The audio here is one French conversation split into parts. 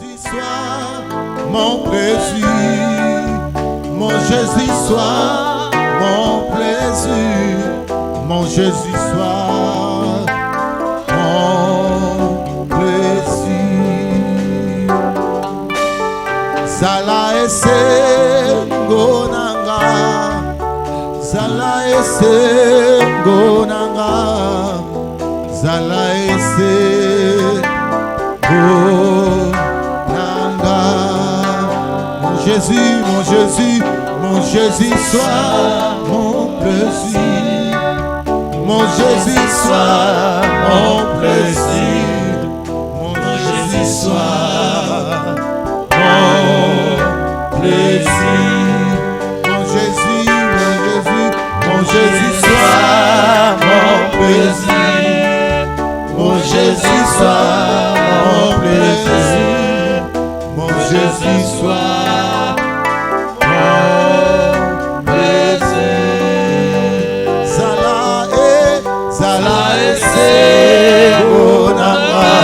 Jésus soit mon plaisir, mon Jésus soit mon plaisir, mon Jésus soit mon plaisir. Zala esengo nanga, zala esengo nanga, zala esengo nanga. Mon Jésus, mon Jésus, mon Jésus soit mon plaisir, mon Jésus soit mon plaisir, mon Jésus soit mon plaisir. Mon Jésus, mon Jésus, mon Jésus soit mon plaisir, mon Jésus soit mon plaisir, mon Jésus soit mon plaisir. Zala esengo nanga,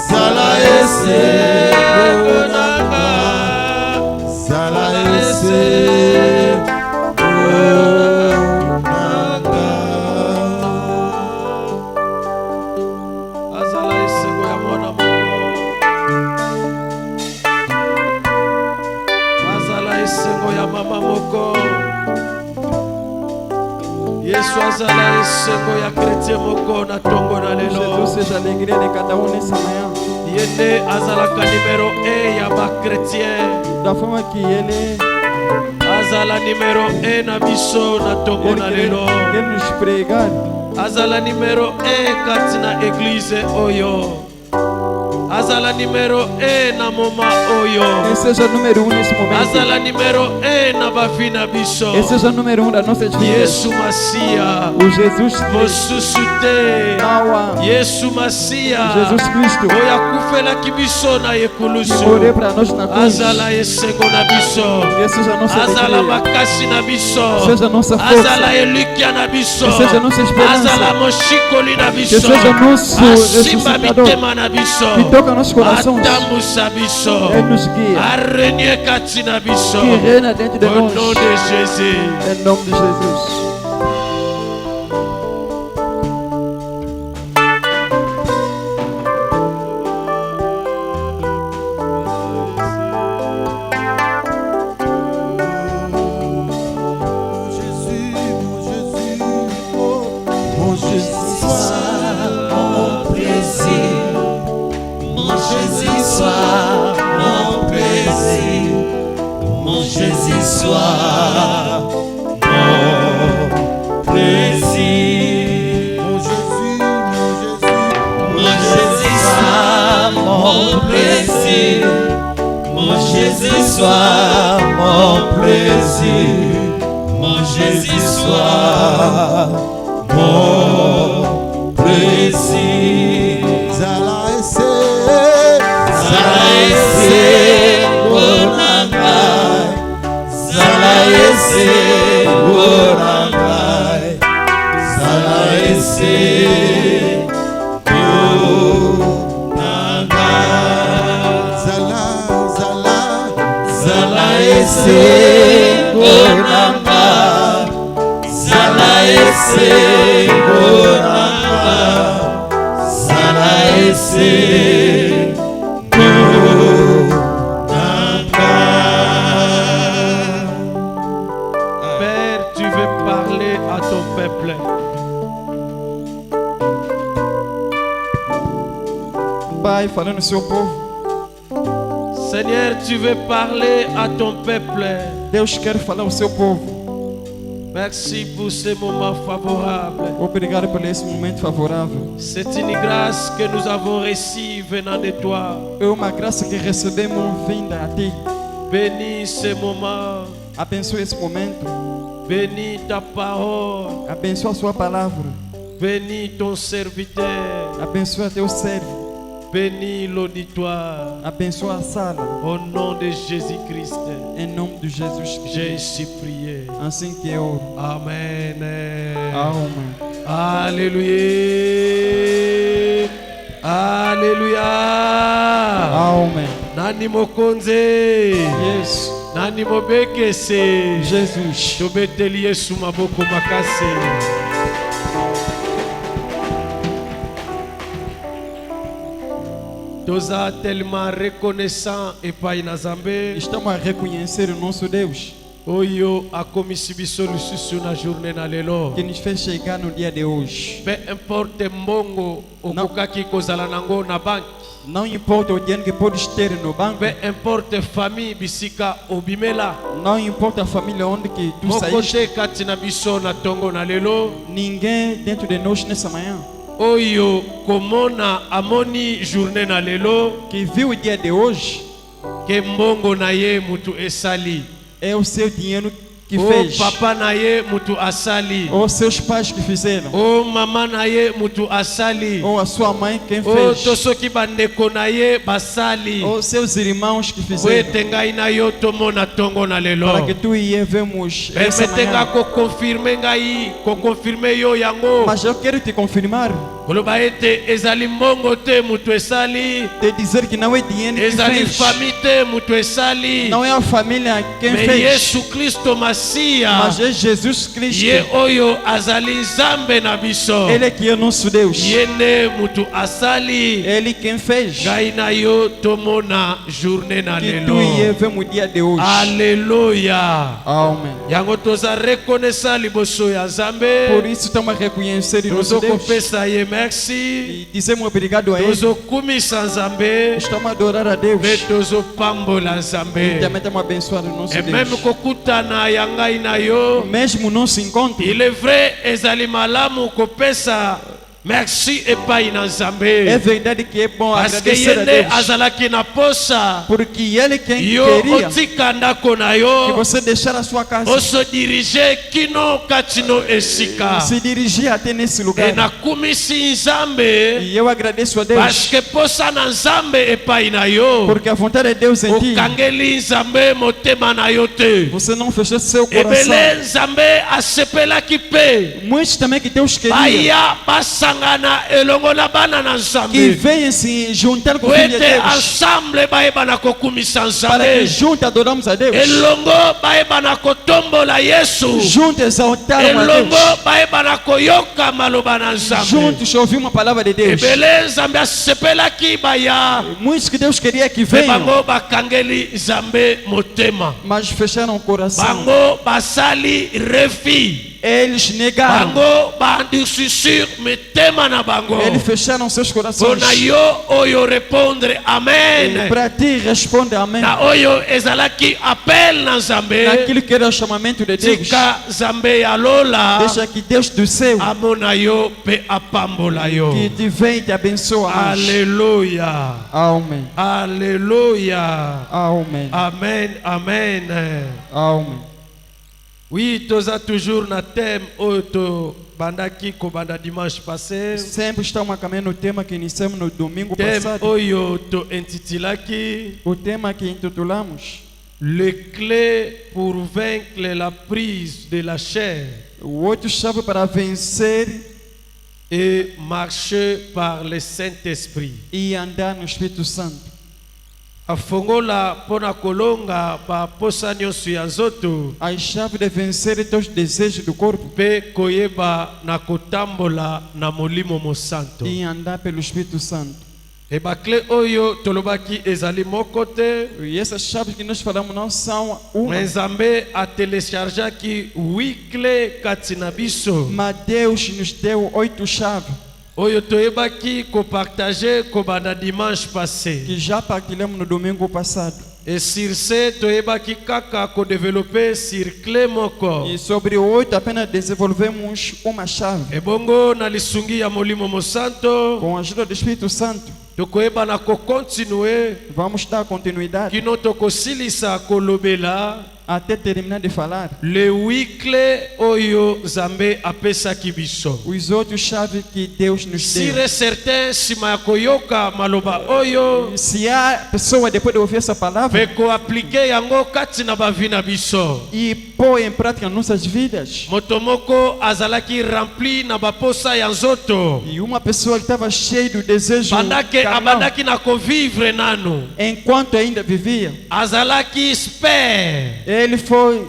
zala esengo nanga, zala esengo nanga. Azala esengo ya mwana moko, azala esengo ya mama moko. Yesu azala esengo ya chrétien moko na tongo na lelo. Jesus seja a alegria de cada nessa manhã. Yende azalaka numéro 1 ya ba chrétien. Da forma que ele Azala numéro 1 na biso na tongo na lelo. quer nos pregar. Azala numéro 1 kati na église oyo. Azala numéro 1 na moma oyo. Ele seja número 1 nesse momento. Azala numéro 1 na bafi na biso. Ele seja número 1 das nossas vidas. Yesu Masia O Jesus mosusu te. Awa. Yesu Masia Jesus Cristo. oyo akufelaki biso na Que ekulusu. morreu para nós na cruz. Azala esengo na biso. Ele seja a nossa Azala alegria. makasi na biso. Seja a nossa Azala força. elikia na biso. Que seja a nossa esperança. Azala moshikoli na Que biso. seja nosso Asimba ressuscitador. mitema na biso. Que toca nossos corações. Atambusa biso. Ele nos guia. Arenie kati na biso. Que reina dentro de Au nós. nom de Jésus. Em nome de Jesus. Mon Jésus, oh, mon Jésus soit mon plaisir, mon Jésus soit mon plaisir, mon Jésus soit mon plaisir. Mon Jésus, mon Jésus soit mon plaisir, mon Jésus soit mon plaisir, mon Jésus soit mon plaisir. Zala ese bonangai, zala ese bonangai, zala ese bonangai, zala ese bonangai, zala ese bonangai, zala ese Père, tu veux parler à ton peuple. Pai, falando no seu povo. Seigneur, tu veux parler à ton peuple. Deus quer falar ao seu povo. Merci pour ce moment favorable. Obrigado por esse momento favorável. C'est une grâce que nous avons reçue venant de toi. É uma graça que recebemos vinda a ti. Bénis ce moment. Abençoe esse momento. Bénis ta parole. Abençoa a sua palavra. Bénis ton serviteur. Abençoa teu servo. Bénis l'auditoire. Abençoa a sala. Au nom de Jésus-Christ, Em nome de Jesus j'ai Cristo. ainsi prié. Assim que eu. Amen. Amém. Alléluia. Alléluia. Amen. Nani mokonze. Yes. Nani mobekese. Jesus. Tobeteli Yesu maboko makase. Toza tellement reconnaissant epai na Nzambe. Estamos a reconhecer o nosso Deus Oyo akomisi biso lisusu na journée na lelo. que nos fez chegar no dia de hoje. Peu importe mbongo okokaki kozala nango na banki. Não importa o dinheiro que podes ter no banco, Peu importe famille bisika obimela. não importa a família onde que tu saíste, Mokote kati na biso na tongo na lelo. ninguém dentro de nós nessa manhã Oyo komona amoni journée na lelo. que viu o dia de hoje Ke mbongo na ye mutu esali. é o seu dinheiro que O fez, papa na ye mutu asali. ou seus pais que fizeram, O mama na ye mutu asali. ou a sua mãe quem O fez, tosoki bandeko na ye basali. ou seus irmãos que fizeram, Wete ngai na yo tomona tongo na lelo. para que tu e eu vemos essa Permete nga manhã. kokonfirme ngai, kokonfirme yo yango. Mas eu quero te confirmar, Koloba ete ezali mbongo te mutu esali. te dizer que não é dinheiro que Ezali fez, famille te mutu esali. não é a família quem Me fez, Yesu Kristo Masia. mas é Jesus Cristo. Ye oyo azali nzambe na biso. Ele é que é nosso Deus. Ye nde mutu asali. Ele quem fez Ngai na yo tomona journée na que tu e lelo. eu vemos o dia de hoje. Alléluia. Amém. Yango toza reconnaissant liboso ya Por Nzambe. isso estamos a reconhecer o nosso Tozo Deus kopesa ye merci. e dizemos obrigado a Ele. Tozo kumisa Nzambe. Estamos a adorar a Deus Pe tozo pambola e Nzambe. também estamos a abençoar o nosso Et même Deus. kokutana ya ngai na yo. Mesmo não se encontra, Il est vrai ezali malamu kopesa merci epai na é Nzambe. verdade que é bom Parce que agradecer a yende Deus, azalaki na posa. porque Ele quem Yo queria otika ndako na que yo. você deixar a sua casa, Oso dirige kino katino esika. se dirigir até nesse E lugar. nakumisi Nzambe. E eu agradeço a Parce Deus, que posa na Nzambe epai na yo. porque a vontade de Deus em ti, Okangeli Nzambe motema na yo te. você não fechou seu coração. Ebele Nzambe asepelaki pe. Muitos também que Deus queria Baya basangana elongo na bana na que Nzambe. venham se juntar com o Filho de Wete Deus, ensemble bayeba na kokumisa para que Nzambe. juntos adoramos a Deus, Elongo bayeba na kotombola Yesu. juntos exaltarmos a Elongo Deus, bayeba na koyoka maloba na Nzambe. juntos ouvir uma palavra de Deus. Ebele Nzambe asepelaki baya. Muitos que Deus queria que Pe venham, bango bakangeli Nzambe motema. mas fecharam o coração. Bango basali refi. Eles negaram, Bango bandisisir metema na bango. eles fecharam seus corações. Pona yo oyo répondre amen. Para ti responde amém. Na oyo ezalaki appel na Nzambe. Naquilo que era o chamamento de Deus, Tika Nzambe ya lola. deixa que Deus do céu Amona yo pe apambola yo. que te vem e te abençoa. Alléluia. Amém. Alléluia. Amém. Amen. Amen. Amém. Oui, toza toujours na thème oyo bandaki ko banda dimanche passé. Sempre estamos a caminhar no tema que iniciamos no domingo Thème passado. oyo to intitulaki O tema que intitulamos les clés pour vaincre la prise de la chair o 8 chave para vencer et marcher par le Saint-Esprit. e andar no Espírito Santo. Afongola pona kolonga pa posa nyonso ya nzoto A chave de vencer teus desejos do corpo pe koyeba na kotambola na molimo mosanto. e andar pelo Espírito Santo. E bakle oyo tolobaki ezali moko te. E essas chaves que nós falamos não são uma, Mais Nzambe a telechargeaki 8 clés kati na biso mas Deus nos deu 8 chaves oyo toyebaki kopartage kobanda dimanche passé. que já partilhamos no domingo passado. Et sur ce toyebaki kaka kodevelope sur clé moko. E sobre o 8 apenas desenvolvemos uma chave. Ebongo na lisungi ya molimo mosanto Com a ajuda do Espírito Santo, tokoyeba na kokontinue vamos dar continuidade kino tokosilisa kolobela até terminar de falar le 8 clés oyo Nzambe apesaki biso. os 8 chaves que Deus nos Sire deu. certain sima ya koyoka maloba oyo Se há pessoa depois de ouvir essa palavra pe koaplike yango kati na bavi na biso. e pôr em prática nas nossas vidas. moto moko azalaki rempli na baposa ya nzoto E uma pessoa que estava cheia do desejo bandake carnal, abandaki na kovivre nanu enquanto ainda vivia, azalaki spare ele foi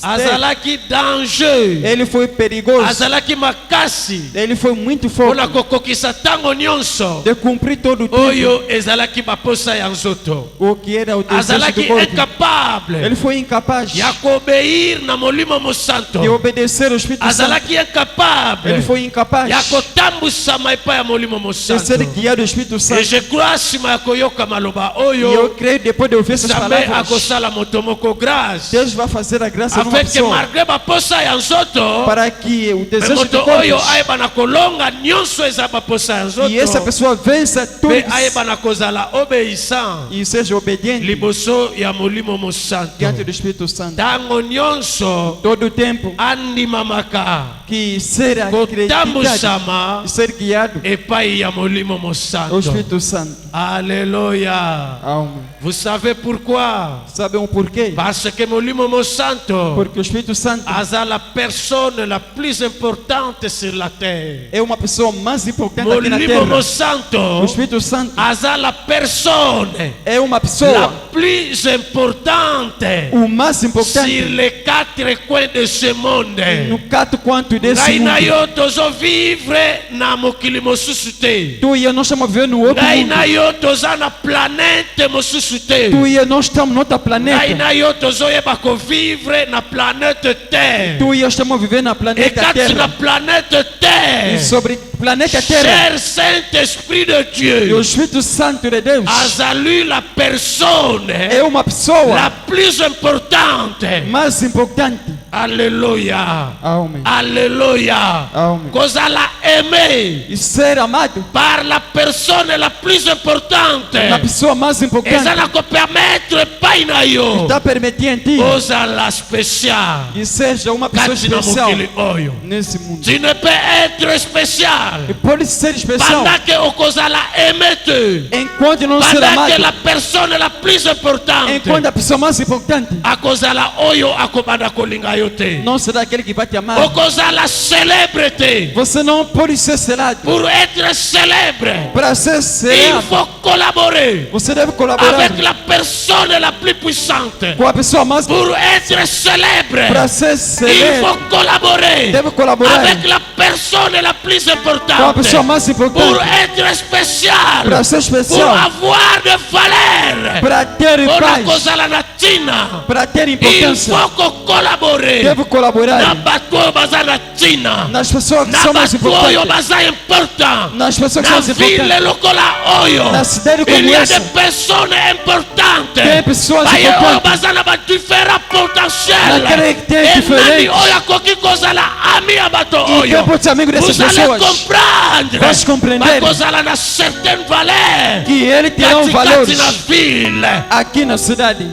azalaki danger ele foi perigoso, azalaki makasi ele foi muito mpona forte kokokisa ntango nyonso de cumprir todo o tempo oyo ezalaki baposa ya nzoto o que era o desejo azalaki do corpo. incapable Ele foi incapaz ya kobeir na molimo mosanto de obedecer ao Espírito Santo. azalaki incapable Ele foi incapaz ya kotambusama epai ya molimo de mosanto ser guiado do Espírito et Santo. je crois nsima ya koyoka maloba E eu oyo creio depois de ouvir essas nzambe palavras, akosala moto moko grâce Deus vai fazer a graça numa afin que pessoa malgré baposa ya nzoto para que o me desejo do moto corpo oyo ayeba na kolonga nyonso eza baposa ya e essa nzoto pessoa vença mpe tudo ayeba na kozala obéissant e seja obediente liboso ya molimo mosanto diante do Espírito Santo. ntango nyonso Todo o tempo andimamaka que ser acreditado kotambusama e ser guiado epai ya molimo ao mosanto. Espírito Santo. Alléluia. Amém. Vous savez pourquoi? Sabe um porquê? Parce que molimo mosanto Porque o Espírito Santo aza la personne la plus importante sur la terre. é uma pessoa mais importante aqui na Molimo terra. O mosanto Espírito Santo aza la personne é uma la pessoa, plus importante o mais sur importante les quatre coins de ce monde. no canto quanto desse Ngai na mundo. yo tozovivre na mokili mosusu te. Tu e eu nós estamos vivendo no outro Ngai mundo. na yo toza na planète mosusu te. Tu e eu nós estamos no outro Ngai planeta. na yo tozoyeba kovivre na planète terre. Tu e eu estamos vivendo na Et planeta kati na Terra. planète E terre, sobre planeta Terra, cher Saint-Esprit de e o Dieu, Espírito Santo de Deus azalui la personne é uma pessoa la plus importante. mais importante. Alléluia. Amém. Alléluia. Amém. Kozala aimé E ser amado par la personne la plus importante. na pessoa mais importante ezala kopermettre epai na yo está permitindo em ti ozala spécial e seja uma pessoa kati na especial mokili oyo. nesse mundo. Tu ne peux être spécial E pode ser especial pendant que okozala aimé te, enquanto não ser pendant que amado, la personne la plus importante enquanto a pessoa mais importante akozala oyo akobanda kolinga yo te, não será aquele que vai te amar. okozala célèbre te. Você não pode ser selado. Pour être célèbre, Para ser il selado, faut collaborer você deve colaborar avec la personne la plus puissante. com a pessoa mais. Pour être célèbre, Para ser il celebre, faut collaborer deve colaborar avec la personne la plus com a importante. pessoa mais Pour importante. être spécial, Para ser pour especial, avoir de valeur, para ter pour paz, kozala na tina, para ter il importância, faut collaborer deve na colaborar bato oyo baza na tina, nas pessoas que na são mais bato oyo importantes, baza important, nas pessoas que na são mais ville importantes, lokola oyo. na cidade como Il y a essa. des personnes importantes. Tem pessoas Baye oyo importantes baza na ba différents potentiels. naquele que tem Et nani diferentes. oyo akoki kozala ami ya bato E oyo. quem pode ser amigo dessas Vous allez pessoas? comprendre. Vais compreender bakozala na certaine valeur. que ele terá um valor Katikati na ville. aqui na cidade.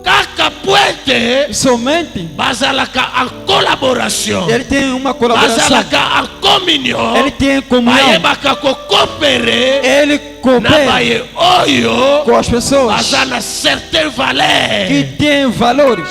Kaka poete Somente bazalaka en collaboration. ele tem uma colaboração. Bazalaka en communion. Ele tem comunhão. Bayebaka kokopere Ele na coopera baye oyo com as pessoas baza na certaine que valeur têm valores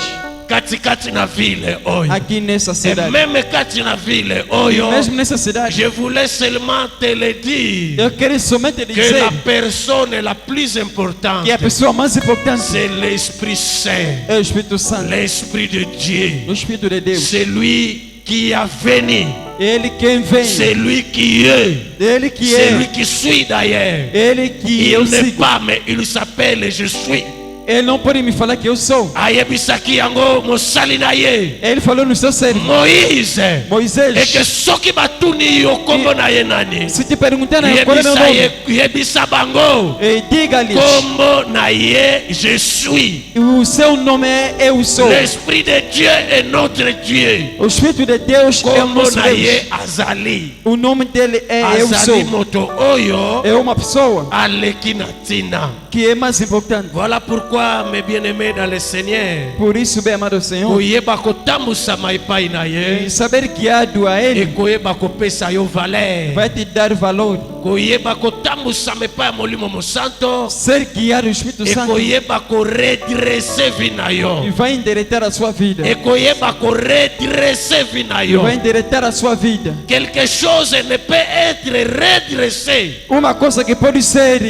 katikati na ville oyo. aqui nessa Et cidade. même kati na ville oyo, Mesmo nessa cidade, je voulais seulement te le dire eu quero somente que dizer la personne la plus importante, que a pessoa mais importante c'est l'Esprit Saint, é o Espírito Santo, l'Esprit de Dieu. o Espírito de Deus. C'est lui qui a venu, Ele quem vem, c'est lui qui est, ele que c'est lui é, qui suit d'ailleurs. ele que eu Il n'est sigo. pas, mais il s'appelle Je suis. Ele não pode me falar que eu sou. Ayebisaki yango mosali na ye Ele falou no seu servo, Moïse, et que Moisés, soki batuni yo kombo na ye nani, se te perguntar qual é meu nome, yebisa bango e diga-lhes, kombo na ye Je suis. o seu nome é Eu Sou. L'Esprit de Dieu est notre Dieu. O Espírito de Deus é o Kombo nosso na Deus. ye azali. O nome dele é Eu Azali Sou. moto oyo É uma pessoa aleki na tina. que é mais importante. Voilà pourquoi mes bien-aimés dans le Seigneur, Por isso, bem amado Senhor, koyeba kotambusama epai na e ye saber guiado a Ele ekoyeba kopesa yo valeur vai te dar valor koyeba kotambusa mepa ya molimo mosanto Celle qui a le Espírito Santo, ekoyeba koredresse vi na yo il va endireitar a sua vida. ekoyeba koredresse vi na Il yo. vai endireitar a sua vida. Quelque chose ne peut être redressé, Uma coisa que pode ser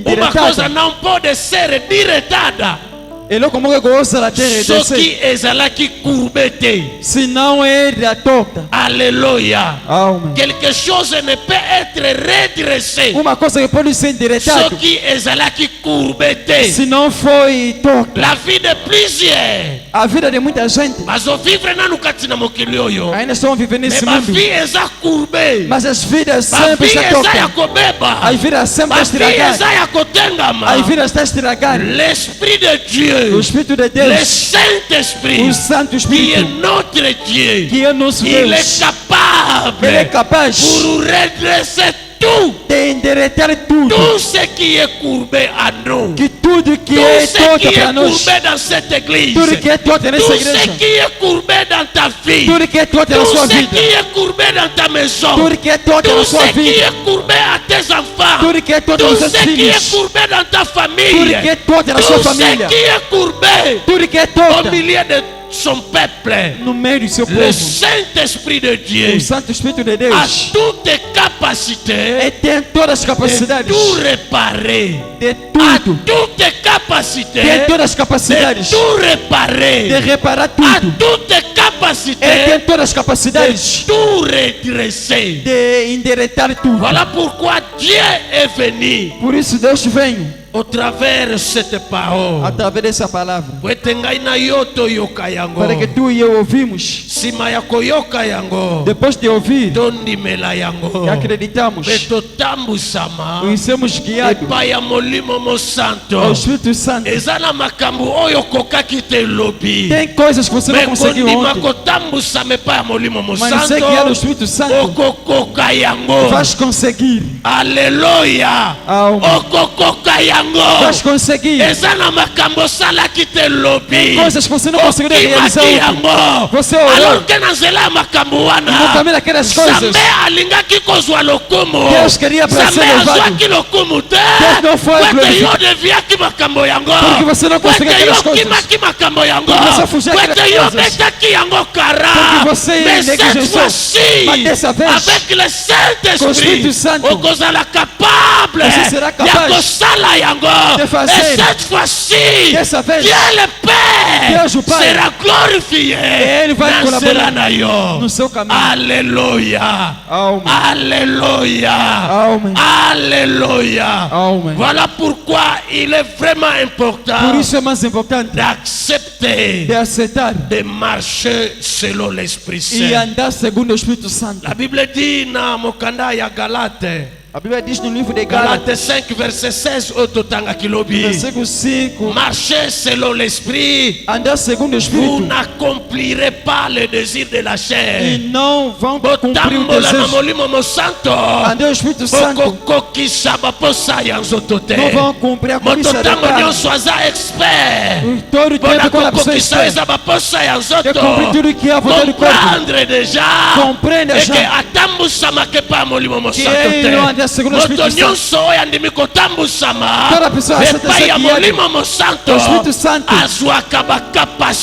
uma coisa endireitada. não pode ser diretada E logo como que gosta da terra soki descer. ezalaki courbe te. Se não é da torta. Alléluia. Amen. Quelque chose ne peut être redressé Uma coisa que pode ser endireitada. soki ezalaki courbe te. Se não foi torta. La vie de plusieurs A vida de muita gente bazovivre nanu kati na mokili oyo, ainda estão vivendo me nesse mundo. bavie eza courbe, Mas as vidas sempre bavie estão eza ya tortas. kobeba, As vidas sempre estão bavie eza estragadas. ya kotengama. As vidas estão estragadas. L'Esprit de Dieu, O Espírito de le Deus, Saint-Esprit o Santo qui est Espírito, notre Dieu, que é nosso il Deus, est capable ele é capaz pour redresser tout, de endireitar tudo. tout ce qui est courbé à nous, Que tudo que tout é ce torto qui para est nós, courbé dans cette église, tudo que é torto nessa tout ce igreja, qui est courbé dans ta vie, tudo que é torto na tout sua ce vida, qui est courbé dans ta maison, tudo que é torto tout na sua ce qui vida, est courbé à tes enfants, tudo que é torto tout nos seus ce qui est filhos, courbé dans ta tudo famille, que é torto na sua tout ce família, qui est courbé tudo que é au torto milieu de son peuple, no meio do seu le povo. Saint-Esprit de Dieu O Santo Espírito de a Deus, toutes capacités ele tem todas as de capacidades tout réparer, de a tudo, toutes capacités tem todas as de capacidades tout réparer, de reparar a tudo. toutes Ele tem capacités todas as de capacidades tout redresser. de endireitar tudo. Voilà pourquoi Dieu est venu Por isso Deus vem au travers de cette parole. através dessa palavra, Wete ngai na yo toyoka yango. para que tu e eu ouvimos. Sima ya koyoka yango, Depois de ouvir, tondimela yango, e acreditamos mpe totambusama e sermos guiados epai ya molimo mosanto. ao Espírito Santo. Eza na makambo oyo okokaki te lobi, Tem coisas que você não me conseguiu kondima ontem, kotambusama epai ya molimo mas você mosanto, guiar o Espírito Santo, okokoka yango. vais conseguir. Alleluia. Amen. Okokoka yango. Vais conseguir. Eza na makambo osalaki te lobi, Coisas que você não conseguiu realizar okimaki ontem. yango. Você orou. Alors que na nzela ya makambo No wana caminho daquelas coisas, Nzambe alingaki kozwa lokumu. Deus queria para ser Nzambe louvado. azwaki lokumu te. Deus não foi Kwete glorificado. yo deviaki makambo yango. Porque você não conseguiu Kwete aquelas yo coisas. kimaki makambo yango. Porque você fugiu Kwete aquelas yo coisas. betaki yango kara. Porque você Mais cette negligenciou. fois-ci, Mas dessa vez, avec le com o Saint-Esprit, Espírito Santo, okozala capable você será capaz ya kosala yango. de fazer. Et cette fois-ci, Dessa vez, Dieu le Père Deus o Pai sera glorifié Ele vai na colaborar nzela na yo. no seu caminho. Alléluia. Amen. Alléluia. Amen. Alléluia. Amen. Voilà pourquoi il est vraiment important Por isso é mais importante d'accepter de aceitar de marcher selon l'Esprit e Saint. andar segundo o Espírito Santo. La Bible dit na mokanda ya Galate, A Bíblia diz no livro de Gálatas, Galate 5 verset 16 ototanga kilobi, versículo 5, marchez selon l'Esprit, andar segundo o vous Espírito n'accomplirez pas le désir de la e chair. não vão cumprir o Botambola na desejo. molimo mosanto, Andar o Espírito Santo, bokokokisa baposa ya nzoto te. não vão cumprir a comissão da Mototango carne. nyonso aza expert. Em todo o Mpona tempo quando a pessoa kokokisa está eza baposa ya de nzoto, cumprir tudo que é a vontade do corpo, comprendre déjà compreende eke já atambusamake pa molimo que mosanto ele não anda te. segundo o Moto Espírito Santo. nyonso oyo andimi kotambusama Toda pessoa aceita epai ya ser guiada molimo mosanto o Espírito Santo. azwaka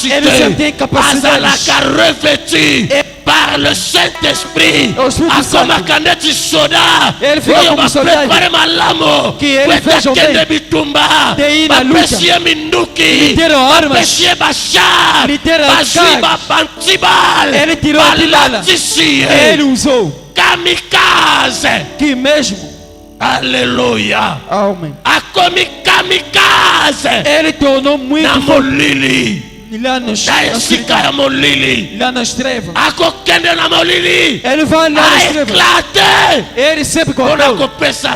Ele já tem bakapasité, capacidades. azalaka revêtu E- par le Saint-Esprit, O Espírito Santo. akomaka ndeti soda Ele fica oyo como soldado. baprepare malamu Que ele po ete veja akende bem. bitumba, De ir na luta. bapesi ye minduki, Ele tirou armas. bapesi ye bashar, Ele tirou bazwi cargas. bantibale, Ele tirou a bala. balatisi ye ele usou kamikaze. que mesmo. Alléluia. Amém. Akomi kamikaze Ele tornou muito na forte molili, lá na esika ya molili, lá nas trevas. akokende na molili Ele vai lá nas trevas. aeklate Ele sempre mpona cortou kopesa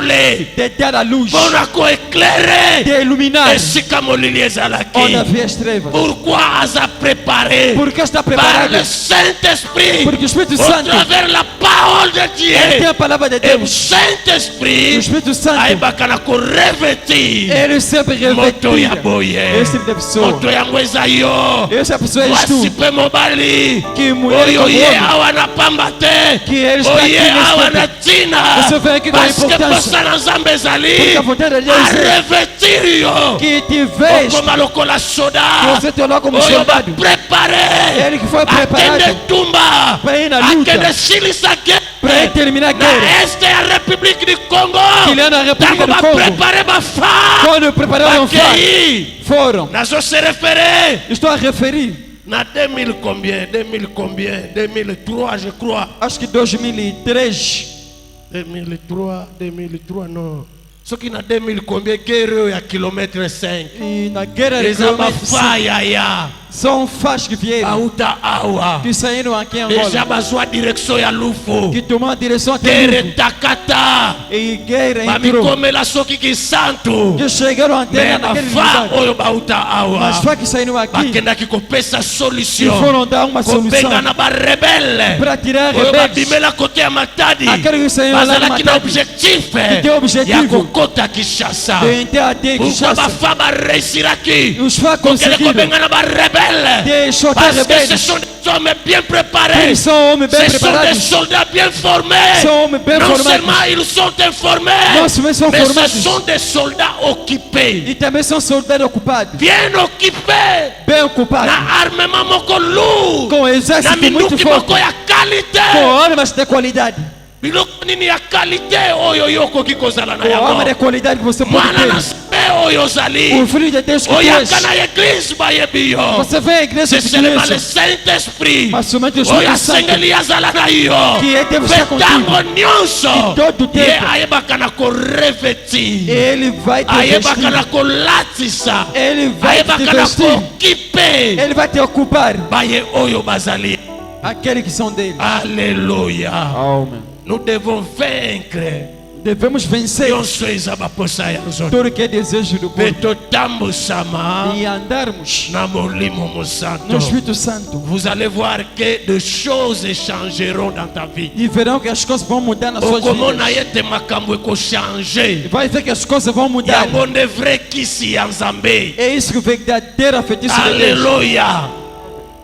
de dar a luz, mpona koeklere de iluminar esika molili ezalaki. onde havia as trevas. Pourquoi aza préparé Porque está par preparado, le Saint-Esprit porque o Espírito au Santo, travers la parole de ele tem Dieu. a palavra de Et Deus. le O Saint-Esprit Espírito Santo, ayebaka na korevêtir ele sempre moto ya revestia boye. esse tipo de pessoa. Moto yango eza yo. Essa pessoa és Mwasi tu, mpe mobali que mulher oyo como ye homem, awa na pamba te, que ele está aqui oye nesse awa na tempo. ntina, Você vem aqui com a parce que importância. posa na nzambe ezali Porque a vontade de Deus é arevêtir yo que te vês, okoma lokola que soda você te olhar como oyo soldado. baprepare Ele que foi akende preparado tumba para ir na luta, akende silisa para ir terminar a na guerra. este ya république du Congo Que ele é na República ntango do Congo. baprepare bafa Quando prepararam o fato, bakei foram. nazo se référé Estou a referir, na 2000 combien 2003 je crois acho que 2003, 2003 non soki na 2000 combien guerre oyo ya kilomètre 5 e na guerra de eza quilômetros, bafayaya são fãs que vieram, bauta awa que saíram aqui em deja Angola, bazwa direction ya lufu que tomaram a direção até guerre Lugo, takata e guerra entrou, bamikomela soki kisantu que chegaram até me naquele bafa lugar. oyo bauta Mas awa fãs que saíram aqui, bakendaki kopesa que solution foram dar uma kobenga solução na barebele para tirar oyo rebeldes, babimela kote ya matadi aquele que saiu lá no bazalaki na Matadi, objectif que tem o objetivo ya kokota Kinshasa de entrar até pourquoi Kinshasa. bafa bareusiraki Os fãs kokende conseguiram kobenga na barebele de chocar parce que ce rebeldes, sont des hommes bien préparés, eles são homens bem ce sont des preparados, soldats bien formés, são homens bem non formados, seulement ils sont informés não somente são mais ce formados, sont des soldats occupés, e também são soldados ocupados, bien occupés bem ocupados, na armement moko lourd com na exército muito minduki moko forte, ya qualité com armas de qualidade, biloko nini ya qualité oyo yo okoki kozala na com armas de yango qualidade que você pode mwana na ter. nzambe oyo ozali O filho de Deus que tu oyaka és, na eglise bayebi yo você vem à igreja c'est de seulement le igreja, Saint-Esprit mas somente o oyo Espírito Santo asengeli azala na yo que ele deve mpe estar contigo, ntango nyonso E todo tempo. ye ayebaka na koreveti ele vai te ayebaka na vestir, kolatisa ele vai te ayebaka na vestir, kokipe ele vai te ocupar, baye oyo bazali aqueles que são dele. alléluia Amém. nous devons vaincre Devemos vencer nyonso eza baposa ya nzoto tudo que é desejo do mpe corpo totambusama e andarmos na molimo no mosanto. Espírito Santo Vous allez voir que des choses changeront dans ta vie. e verão que as coisas vão mudar nas suas okomona vidas. ete makambo ekochange Vai ver que as coisas vão mudar. yango nde vrai kisi ya nzambe. É isso que o verdadeiro feitiço de Deus. Alléluia.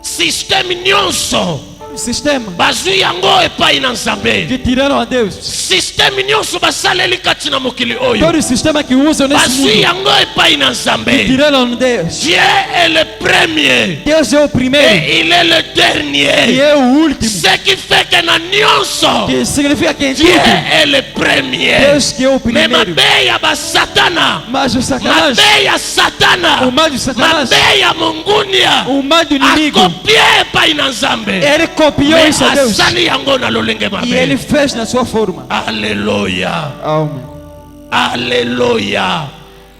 Système nyonso O sistema bazwi yango epai na nzambe. que tiraram a Deus. Système nyonso basaleli kati na mokili oyo Todo o sistema que usam nesse bazwi mundo yango epai na que nzambe. tiraram a Deus. Dieu est le premier Deus é o primeiro et il est le e dernier. é o último. Ce qui fait que na nyonso Que significa que em Dieu tudo est le premier. Deus que é o Mais primeiro. mabe ya basatana, Mas o Satanás, mabe ya satana, o mal de Satanás, mabe ya mungunia o mal do inimigo, akopie epai na nzambe ele copiou mais isso a Deus asali yango na lolenge e ele mabe. fez na sua forma. Alléluia, Amém. alléluia.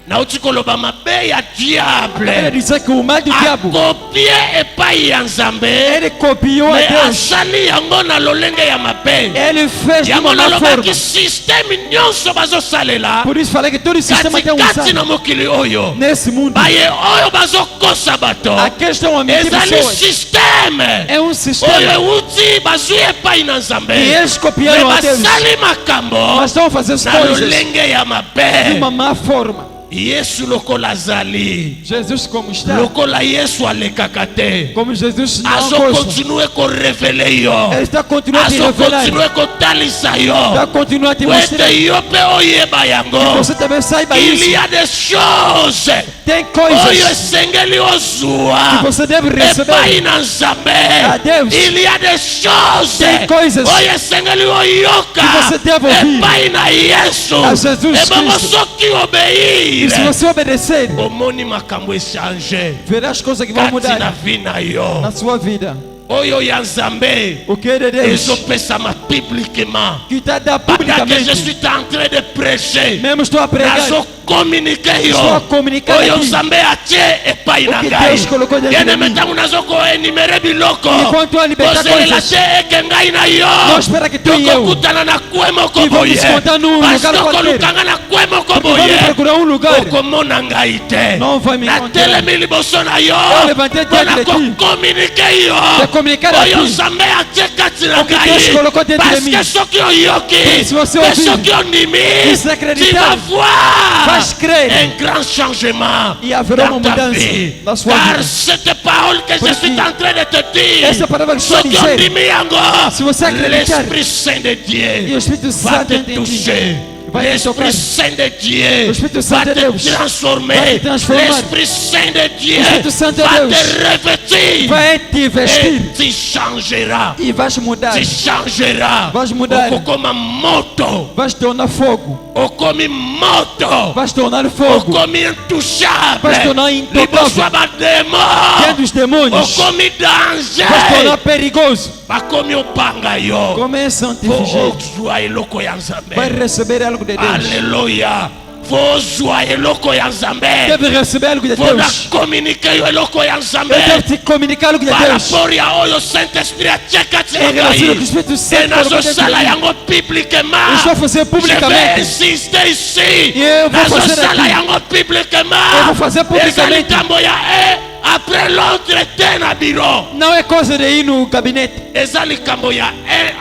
nauti koloba mabe ya Ele diable dizia que o mal do diabo, akopie epai ya nzambe ele copiou a mais Deus. asali yango na lolenge ya mabe. Ele fez de yango uma má forma. nalobaki systeme nyonso bazosalela Por isso falei que todo o sistema tem katikati na usado mokili oyo nesse mundo. baye oyo bazokosa bato Aqueles estão a mentir ezali pessoas. systeme É um oyo sistema euti bazwi epai na nzambe e eles me copiaram a Deus. basali makambo Mas estão a fazer as na coisas lolenge ya de mabe. uma má forma. yesu lokola azali Jesus como está, lokola yesu alekaka te como Jesus não gosta. azokontinue korevele yo Ele está continuando a te revelar. azokontinue kotalisa yo Está continuando a te mostrar. wete yo mpe oyeba yango Você também saiba il isso. y a des choses Tem oyo coisas esengeli que ozwa você deve epai receber. na A nzambe. Deus. Il y a des choses Tem coisas oyo esengeli oyoka que você deve ouvir epai na yesu a Jesus ebongo Cristo. soki E se obeire você obedecer, omoni makambo echange verá as coisas que vão kati na mudar vi na yo. na sua vida. oyo ya Nzambe O que é de Deus ezopesama publiquement. que está dado Pendant que je publicamente. suis en train de prêcher, Mesmo estou a pregar. nazokomunike Estou a yo comunicar oyo aqui. Nzambe atie epai na O que ngai. Deus colocou dentro de Yene mim. metango nazokoenimere biloko Enquanto a libertar kozelela coisas. te eke ngai na yo Não espera que tu e eu tokokutana na kwe moko que vamos boye encontrar num parce lugar qualquer. okolukanga na kwe moko Porque boye vamos procurar um lugar. okomona ngai te Não vai me encontrar. natelemi liboso na yo Eu levantei diante mpona de ti. kokomunike yo De comunicar a oyo ti. Nzambe atie kati na O que Deus ngai colocou dentro de mim. parce soki oyoki Se você pe ouvir, soki ondimi se tu acreditar, vas voir vais crer. un grand changement E haverá dans uma ta mudança vie. na sua Car vida. cette parole que je Porque suis en train de te dire, essa palavra que estou a soki dizer, ondimi yango, se você acreditar, l'Esprit Saint de e Dieu o Espírito va Santo te entra em ti. toucher. Vai te tocar. L'Esprit Saint de Dieu O Espírito va Santo de te Deus transformer. vai te transformar. L'Esprit Saint de Dieu O Espírito Santo de va Deus te revêtir. vai te vestir Et tu changeras. e vais mudar. Tu changeras. Vais mudar. Okokoma moto. Vais tornar fogo. Okomi moto. Vais tornar fogo. Okomi intouchable. Vai se tornar intocável. Liboso ya bademo. Diante dos demônios. Okomi danger. Vais tornar perigoso. Bakomi opanga yo. Começam a te Po fugir. ozwa eloko ya Nzambe. Vai receber algo de Deus. Alléluia. Fozwa eloko ya Nzambe. Deve receber algo de Foda Deus. communique yo eloko ya Nzambe. Eu devo te comunicar algo de Par Deus. rapport ya oyo Saint-Esprit atie kati na Em relação ao que o ngai. Espírito E Santo colocou dentro de nazosala mim. yango publiquement. Eu estou fazendo Je vais publicamente. insister ici. E eu vou fazer Nazosala aqui. yango publiquement. Eu vou fazer publicamente. Eza likambo ya après l'autre te na bureau. Não é coisa de ir no gabinete. Eza likambo ya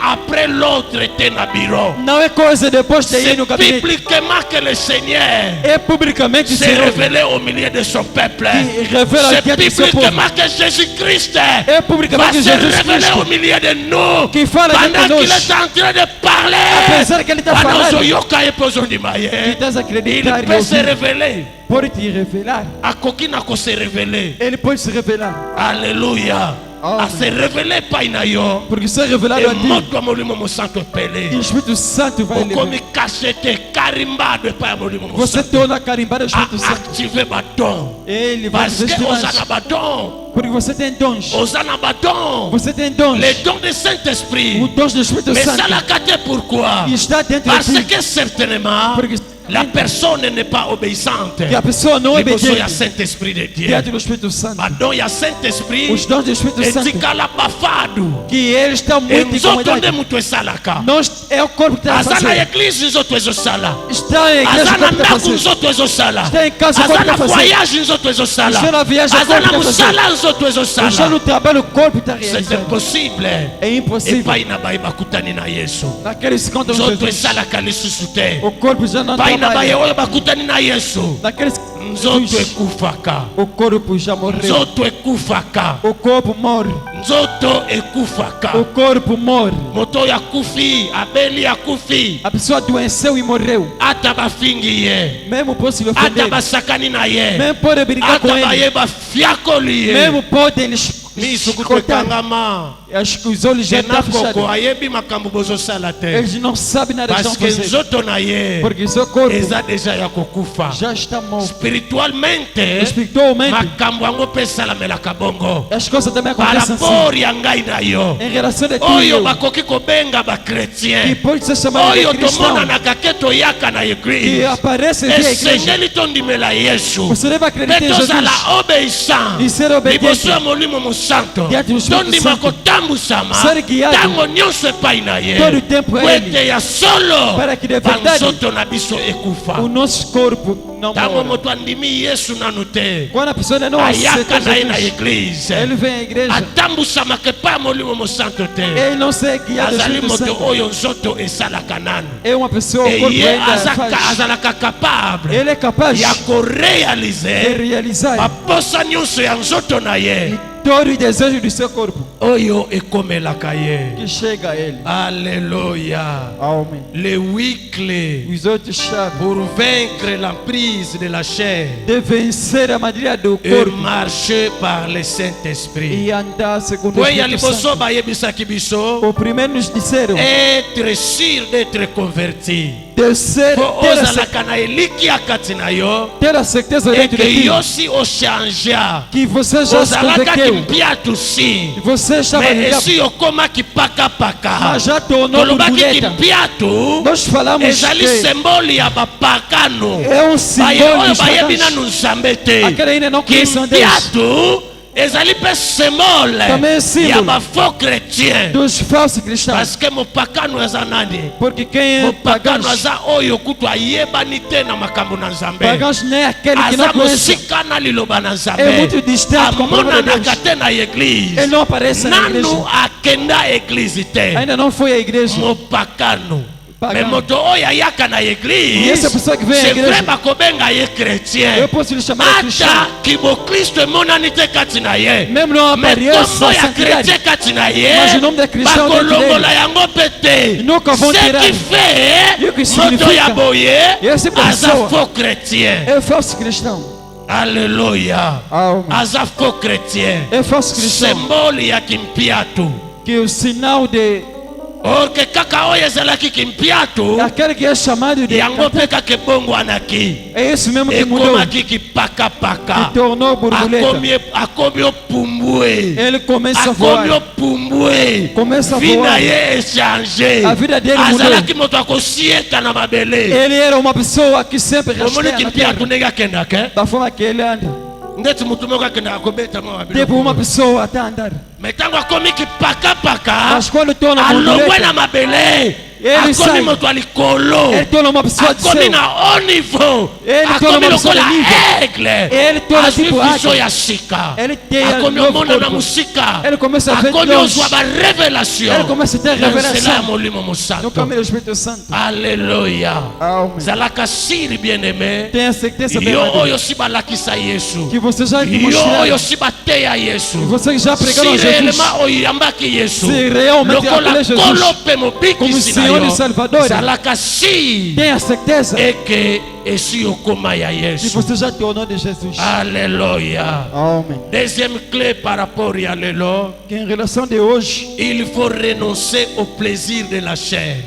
après l'autre te na bureau. Não é coisa depois de ir C'est no gabinete. publiquement que le Seigneur É publicamente o s'est Senhor révélé au milieu de son peuple. que revela C'est diante do seu povo. publiquement que Jésus-Christ É va publicamente se Jesus révéler au Cristo milieu de nous. que fala Pendant dentro de qu'il nós. est en train de parler. Apesar que ele está falando, Panazoyoka epozondimaye. que estás a Il acreditar e peut se ouvir, révéler. pode te revelar. Akoki nako se révéler. Ele pode se revelar. Alléluia. Amen. A se révéler pa ina yo. Porque se é revelado Et a ti, moto molimo mo santo e o pele. Espírito Santo vai Okomi levar. cachete carimbado pa molimo mo Você santo. torna carimbado o Espírito Santo. Activer baton. Ele vai te Parce que vestir osana mais. baton. Porque você tem dons. Osana baton. Você tem dons. Les dons du Saint-Esprit. O dom do Espírito Mais ça Santo. l'a gâté pourquoi? E está dentro Parce de ti. que certainement Porque la personne n'est pas obéissante. que a pessoa não é Liboso ya obediente Saint-Esprit de Dieu. diante do Espírito Santo. Madon ya Saint-Esprit. Os dons do Espírito Santo. Etikala bafado. Que ele está muito Nzoto nde incomodado. mutu esalaka. Nós é o corpo que está Aza na fazendo. église nzoto ezosala. Está em igreja Aza o na corpo está ndako fazendo. nzoto ezosala. Está em casa o Aza corpo na está fazendo. voyage nzoto ezosala. Está na viagem, o Aza corpo na está fazendo. mosala nzoto Está ezosala. no trabalho, o corpo está C'est realizando. impossible. É impossível. Epai na baye bakutani na Yesu. Naqueles que contam Nzoto Jesus, esalaka lisusu te. o corpo já não Pai na baye trabalha. oyo bakutani na Yesu. Naqueles Nzoto Jesus, ekufaka. o corpo já morreu. Nzoto ekufaka. O corpo morre. Nzoto ekufaka. O corpo morre. Moto oyo akufi abeli akufi. A pessoa adoeceu e morreu. Ata bafingi ye. Mesmo pode se Ata ofender. basakani na ye. Mesmo pode brigar com Ata ele. baye bafiakoli ye. Mesmo pode eles Misuku cortar. ekangama. Acho que os olhos já estão Kenakoko fechados. ayebi makambo bozosala te. Eles não sabem nada que estão Parce que fazendo. nzoto na ye Porque seu corpo eza deja ya kokufa. já está morto. Spiritualmente Espiritualmente, makambo yango mpe esalamelaka bongo. as coisas também Par acontecem assim. rapport ya ngai na yo Em relação a ti e oyo eu, bakoki kobenga que bakretien pode ser chamado oyo de cristão, tomonanaka ke toyaka na que eglise aparece via igreja. esengeli tondimela yesu Você deve mpe acreditar em Jesus tozala obéissant e ser obediente liboso ya molimo mosanto diante do Espírito tondima Santo. kotambusama Ser guiado ntango nyonso epai na ye todo o tempo a po ele, ete ya solo para que de verdade banzoto na biso ekufa o nosso corpo não ntango morre. moto andimi yesu nanu te Quando a pessoa não aceita ayaka na ye na Jesus, eglize ele vem à igreja, atambusamaka epai ya molimo mosanto te ele não se guia do azali Espírito moto Santo. oyo nzoto esalaka nanu É uma pessoa, o corpo eye ainda faz. azalaka capable Ele é capaz ya de korealize realizar baposa nyonso ya nzoto na ye todo o desejo do seu corpo oyo ekomelaka ye. que chega a ele. Alléluia. Amém. Les 8 clés Os outros chaves pour vaincre l'emprise de la chair de vencer a madeira do et corpo marcher par le Saint-Esprit. e andar segundo o Kweya Espírito Santo. liboso bayebisaki biso O primeiro nos disseram être sûr d'être converti. de ser, ter a certeza dentro de ti que você já se converteu, que você estava mas já tornou borboleta. Nós falamos que é um símbolo de Satanás. Aquele ainda não conhece Deus. Ezali pe symbole ya ba faux chrétiens dos falsos cristãos. Parce que mopakano eza nani? Porque quem é mopakano eza oyo kutu ayebani te na makambo na Nzambe. Pagãos nem aquele que não conhece. Mosika na liloba na Nzambe. É muito distante com a palavra de Deus. Te na igreja. Ele não aparece na igreja. Nanu akenda igreja te. Ainda não foi à igreja. Mopakano. Mais moto oya yaka na église. E essa pessoa que vem à igreja, c'est vrai bakobenga ye chrétien. Eu posso lhe chamar de cristão. Ata kibo Kristo emonani te kati na ye. Même não aparece ya chrétien kati na ye. Mas o nome da cristão bakolongola yango pete. Nunca vão tirar. Ce qui fait moto ya boye aza faux chrétien. É falso cristão. Alléluia. Aza faux chrétien. É falso cristão. Symbole ya kimpiatu. Que o sinal de Porque kaka oye zelaki kimpiatu. Aquele que é chamado de yango peka ke bongo anaki. É isso mesmo que mudou. Que paka paka. Que tornou borboleta. Akomio pumbue. Ele começa a voar. Akomio pumbue. Começa a voar. Vida ye changer. A vida dele mudou. Azalaki moto akosieka na mabele. Ele era uma pessoa que sempre respeitava. Kimpiatu nega kenda ke. Da forma que ele anda. Ndeti mutu moko akenda akobeta ma mabele. Tipo uma pessoa até andar. Metango akomi kipaka paka. Mas quando torna borboleta. Na mabele. Ele sai. Ele torna uma pessoa de céu. Ele torna uma pessoa de nível. Ele torna tipo águia. Ele tem a novo corpo. Ele começa a ver Deus. Ele começa a ter revelação. No caminho do Espírito Santo. Aleluia. Zalaka siri bien-aimé. Tenha certeza que você já mostrou. Que você já pregou a Jesus. Se realmente acolheu Jesus como Senhor e Salvador, tenha certeza que você já tornou de Jesus. Alléluia. Amen. Deuxième clé par rapport à l'élo, que em relação de hoje, il faut renoncer au plaisir de la chair.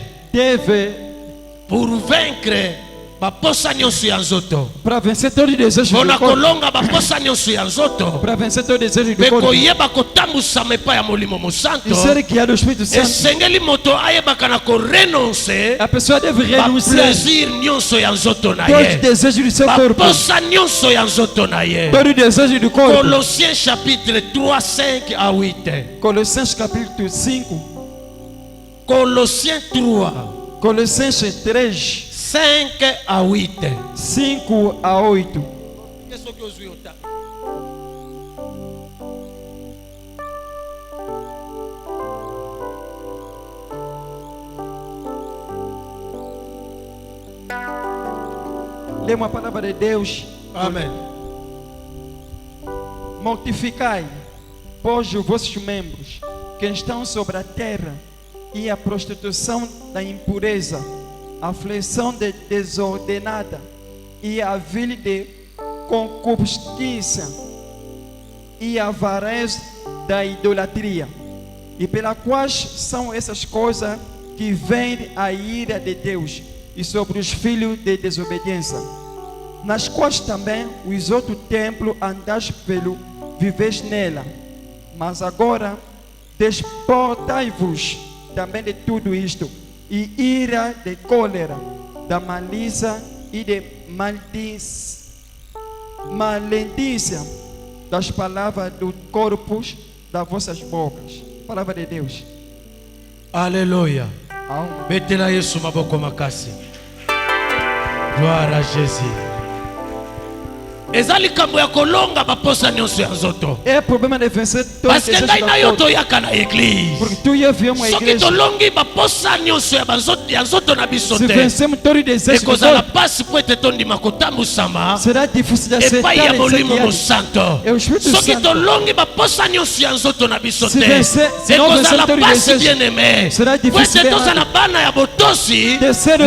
Pour vaincre baposa nyonso ya nzoto. Para vencer todo o desejo do corpo. Kolonga baposa nyonso ya nzoto. Para vencer todo o desejo do corpo. Koyeba kotambusa mepa ya molimo mosanto. Ser guiado do Espírito Santo. Esengeli moto ayebaka na ko renoncer. A pessoa deve renunciar. Plaisir nyonso ya nzoto na ye. Todo o desejo do seu corpo. Baposa nyonso ya nzoto na ye. Todo o desejo do corpo. Colossiens chapitre 3, 5 à 8. Colossenses capítulo 5. Colossiens 3. Colossenses 3. 5 à 8. 5 a 8. Lemos a palavra de Deus. Amém. Mortificai, pois, os vossos membros que estão sobre a terra, e a prostituição da impureza, a aflição de desordenada e a vil de concupiscência e a avareza da idolatria, e pelas quais são essas coisas que vem a ira de Deus e sobre os filhos de desobediência, nas quais também os outros templos andais pelo viveis nela, mas agora desportai-vos também de tudo isto, e ira, de cólera, da malícia e de malendícia das palavras do corpo das vossas bocas. Palavra de Deus. Aleluia. Betela Yesu maboko makasi. Gloire à Jésus. Ezali kambo ya kolonga baposa nyonso ya nzoto. É problema de vencer todo parce que ngai na yo toyaka na église. Porque tu e eu viemos à igreja. Soki tolongi baposa nyonso ya nzoto na biso te. Se vencemos todo o desejo do ekozala pasi po ete tondima kotambusama. Será difícil de aceitar. Epai ya molimo mosanto. Soki tolongi baposa nyonso ya nzoto na biso te. Ekozala pasi bien aimé. Será difícil de tozala bana ya botosi.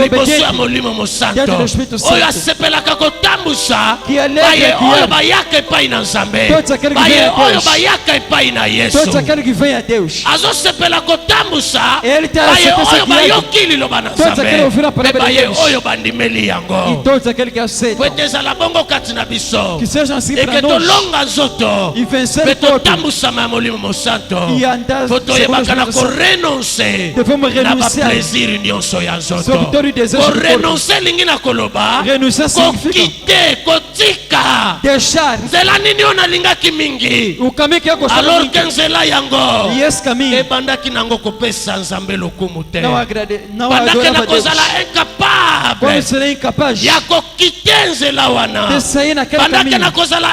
Liboso ya molimo mosanto. Oyo asepelaka kotambusa. Baye oyo bayaka epai na Nzambe. Baye oyo bayaka epai na Yesu. Todos aqueles que vêm a Deus. Azosepela kotambusa. Baye oyo bayoki liloba koloba na Todos aqueles Nzambe ouviram a palavra mpe de baye Deus. oyo bandimeli E yango todos aqueles que po aceitam. ete ezala bongo kati na biso Que sejam assim eke para nós. tolonga nzoto E vencer mpe o corpo. totambusama ya molimo mosanto E andar po segundo o toyebaka na Espírito Santo. korenonce Devemos na renunciar baplaisir nyonso ya nzoto sobre todo o desejo do corpo. korenonce elingi na koloba Renunciar significa kokite kotika deixar nzela nini oyo nalingaki mingi o caminho que eu gostava alors muito. ke nzela yango E esse caminho ebandaki nango kopesa nzambe lokumu te não bandaki adorava na a Deus. kozala incapable Quando serei incapaz ya kokite nzela wana de sair naquele bandaki na caminho, kozala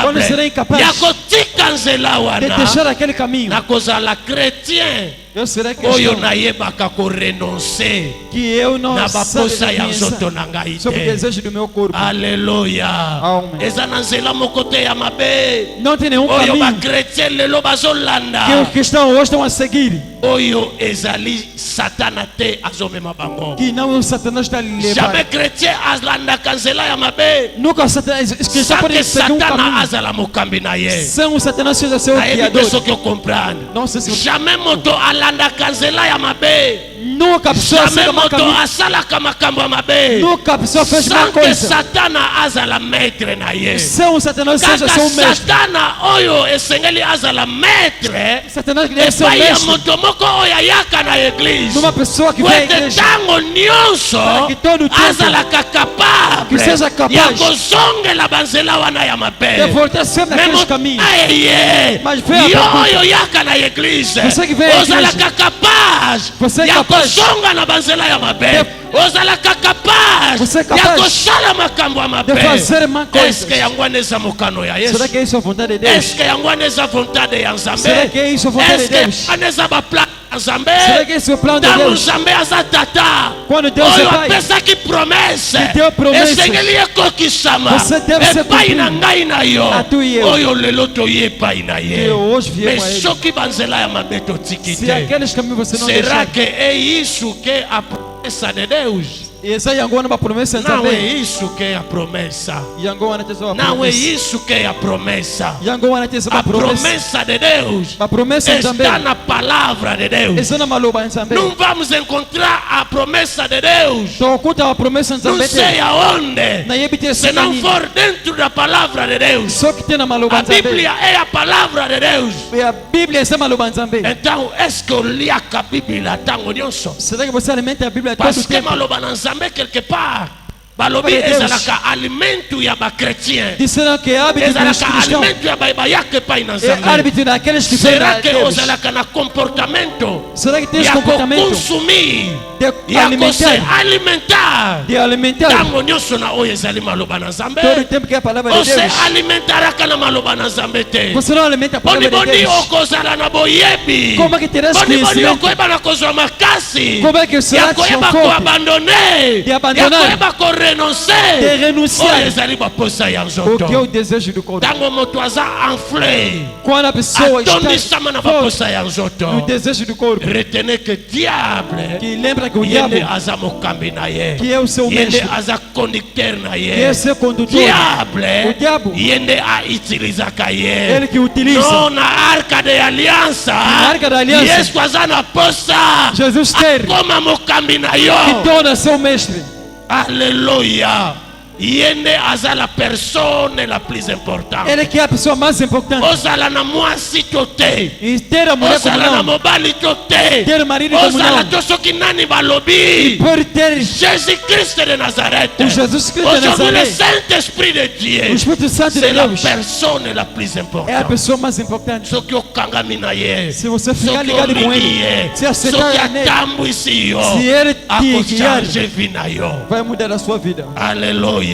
Quando serei incapable incapaz ya kotika nzela de wana deixar aquele caminho, na kozala chrétien eu serei oyo cristão. nayebaka korenonce Que eu não na sabe baposa ya renunciar nzoto na ngai sobre o te desejo do meu corpo. alleluya Amen. eza na nzela moko te ya mabe Não tem nenhum oyo caminho bakretien lelo que os bazolanda cristãos hoje estão a seguir, oyo ezali satana te azomema bango que não o Satanás está a lhe jamais levar. chrétien alandaka nzela ya mabe Nunca o Satanás, os cristãos sanke podem seguir um satana caminho azala mokambi na ye sem o Satanás seja seu nayebi te guiador. soki okomprendre Não sei se jamais moto alandaka nzela ya mabe nunca a pessoa jamais segue mau moto caminho. asalaka makambo ya mabe Nunca a pessoa fez má sanke coisa. satana azala maître na ye Sem o Satanás seja kaka seu mestre. satana oyo esengeli azala maître Satanás deve ser o epai ya mestre moto moko oyo ayaka na eglise numa pessoa que po vem à ete igreja. ntango nyonso Para que todo tempo azalaka capable que seja capaz ya kozongela banzela wana ya de mabe voltar sempre me naqueles moto caminhos. ayeye Mas vem a yo pergunta. oyo yaka na eglise Você que vem à ozalaka capaz Você é ya capaz. kozonga na banzela ya mabe ozalaka capaz Você é ya capaz kosala makambo ya mabe de fazer má coisa. eske yango wana eza mokano ya yesu Será que isso é a vontade de Deus? eske yango wana eza vontade ya nzambe Será que isso é a vontade de eske Deus? wana eza baplan ya nzambe Será que esse é o plano de ntango Deus? nzambe aza tata Quando Deus é oyo pai, apesaki promese Que deu promesse. esengeli ekokisama Você deve ser epai na cumprido. ngai na yo A tu e eu. oyo lelo toye epai na ye que hoje viemos a me Ele. soki banzela ya mabe totiki Se te aqueles caminhos você não será deixar, que é isso que é a promessa de Deus? essa Yango é uma promessa Não é também. isso que é a promessa. Yango é uma Não é promessa. isso que é a promessa. Yango é uma A promessa. promessa de Deus A promessa também. está na palavra de Deus. Essa não é maluba também. Não vamos encontrar a promessa de Deus Então oculta a promessa não também. sei aonde, Na yebite se não senani. for dentro da palavra de Deus. Só que tem na maluba A também. Bíblia é a palavra de Deus. E a Bíblia é maluba também. Então, est-ce que oliaka Bíblia tango nyonso? Será que você alimenta a Bíblia todo Parce o que tempo? maloba na Nzambe quelque part balobi Para Deus. ezalaka alimento ya bakretien, Disseram que é hábito dos ezalaka cristãos alimento ya bayaka epai na é Nzambe. hábito daqueles que vêm Será a que Deus. ozalaka na comportamento Será que tem esse ya comportamento kokonsumir de ya kose alimentar, alimentar de alimentar ntango nyonso na oyo ezali maloba na Nzambe? todo o tempo que é a palavra de Ose Deus? alimentaraka na maloba na Nzambe te. Você não alimenta a palavra de Boni Deus. okozala na boyebi, Como é que terás boni conhecimento? okoyeba na kozwa makasi, Como é que será ya koyeba conforto koabandone, de abandonar, ya koyeba korenonce de renunciar, oyo ezali baposa ya porque é nzoto. o desejo do corpo. Ntango moto aza enflé Quando a pessoa atondisama na está forte baposa ya no nzoto, desejo do corpo, retenez que diable que lembra que o yende diabo, aza mokambi na ye, que é o seu yende mestre, aza conducteur na que é ye, seu condutor, diable o diabo, yende aitilizaka ye. ele que utiliza. No, na arca de aliança, Na arca da aliança, Yesu aza na posa Jesus ter akoma mokambi na que yo. torna seu mestre. Alléluia. Yende aza la personne la plus importante. Ele que é a pessoa mais importante. Ozala na mwasi to te, E ter a mulher como ozala na não. mobali to te, Ter marido como ozala não. to soki nani balobi Por ter Jésus-Christ de Nazareth. o Jesus Cristo de Aujourd'hui le Nazaré, Saint-Esprit de Dieu, o Espírito Santo de c'est la Deus, personne la plus é a importante. pessoa mais importante. Soki okangami na ye, Se você ficar soki ligado com olingi ele, ye, se soki aceitar nele, atambwisi yo, se ele te guiar, akochange vi na yo. vai mudar a sua vida. Alléluia.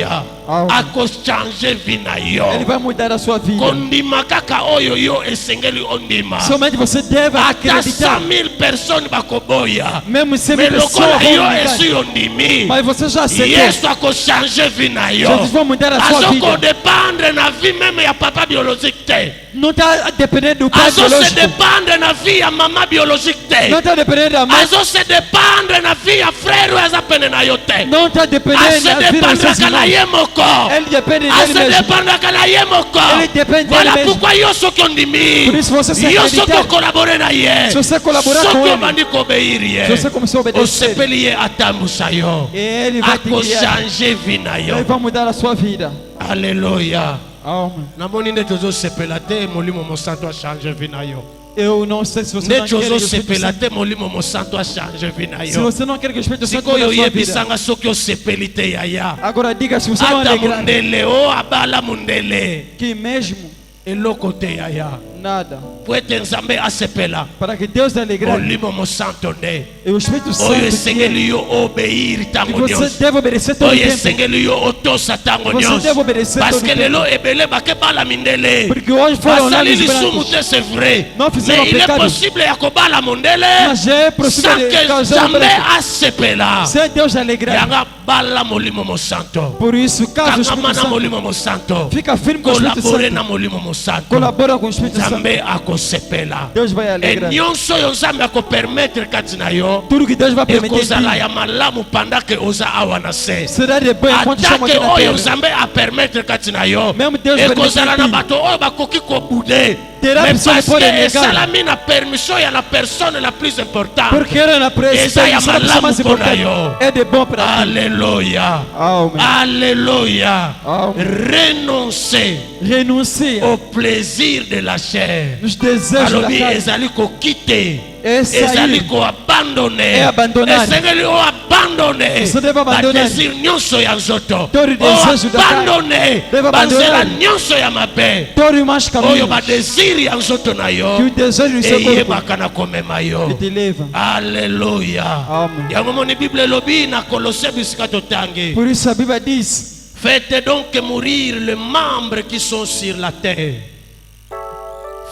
Amen. Akochange vi na yo. Ele vai mudar a sua vida. Kondima kaka oyo yo esengeli ondima. Somente você deve Ata acreditar. 100,000 personnes bakoboya, Mesmo se me pessoas lokola vão yo mudar, esi ondimi, mas você já aceitou. Yesu akochange vi na yo. Jesus vai mudar a sua vida. azokodependre na vie meme ya papa biologique te, Não está dependendo do pai azose biológico. dependre na vie ya mama biologique Não te, está dependendo da mãe. azose dependre na vie ya frère oyo aza pene na yo te, Não está dependendo ase da vida dos seus dependraka na irmãos. ye moko, Ele depende dele ase mesmo. dependraka na ye moko. Ele depende dele Voilà mesmo. pourquoi yo soki ondimi, Por isso você se yo soki acreditar. okolabore na ye, Se você colaborar com com ele. obandi kobeiri ye, Se você começou a obedecer, osepeli ye atambusa yo, e ele vai te guiar. akochange vi na Ele yo. vai mudar a sua vida. Alleluia. Amen. namoni nde tozosepela te molimo mosantu achange vi na yo. Eu não sei se você nde não quer que o Espírito tozosepela Santo, te molimo mosantu achange vi na se yo. você não quer que o Espírito Santo mude sikoyo a sua vida. yebisanga soki osepeli te yaya, Agora diga se você não ata alegrar mundele o abala mundele que mesmo eloko te yaya, nada, po ete nzambe asepela para que Deus alegrar, molimo mosantu nde e o Espírito Santo oyo que esengeli yo obeiri que ntango você nyonso, deve obedecer todo o oyo tempo. esengeli yo otosa ntango Você nyonso, deve obedecer todo parce o que tempo. lelo ebele bakebala mindele Porque hoje foram lá basali nos lisumu brancos, te, c'est vrai, não fizeram mais il est pecado, possible ya kobala mondele mas é possível sans de que causar um nzambe branco. asepela. Sem Deus alegrar. yanga bala molimo mosanto, Por isso, caso o kangama Espírito na Santo molimo mosanto, fica firme com o Espírito kolabore na Santo, molimo mosanto, colabora com o Espírito Santo, nzambe akosepela. Deus vai E alegrar. nyonso oyo nzambe akopermettre kati na yo Tudo que Deus vai permitir ekozala ya malamu pendant oza awa na se, será de bem enquanto estamos atake aqui na oyo terra. nzambe apermettre kati na yo Mesmo Deus ekozala na permitir. bato oyo bakoki kobude, Terá mais pessoas parce que podem que negar. esalami na permission ya la personne la plus importante. Porque era na Esa ya presença da pessoa malamu mais mpona importante. yo. É de bom para ti. Alléluia, Amen. alléluia. Amen. Renoncer Renuncia au plaisir de la chair, nos desejos da alobi carne. ezali kokite, É ezali sair. koabandone, É abandonar. esengeli oabandone Você deve abandonar. badésir nyonso ya nzoto, Todo desejo da carne. oabandone Deve banzela abandonar. nyonso ya mabe Todo e mais oyo caminhos badésiri ya nzoto na que yo o desejo do seu corpo eyebaka na komema yo. que te leva. Alléluia. Amen. yango moni bible elobi na kolose bisika totangi, Por isso a Bíblia diz: faites donc mourir les membres qui sont sur la terre.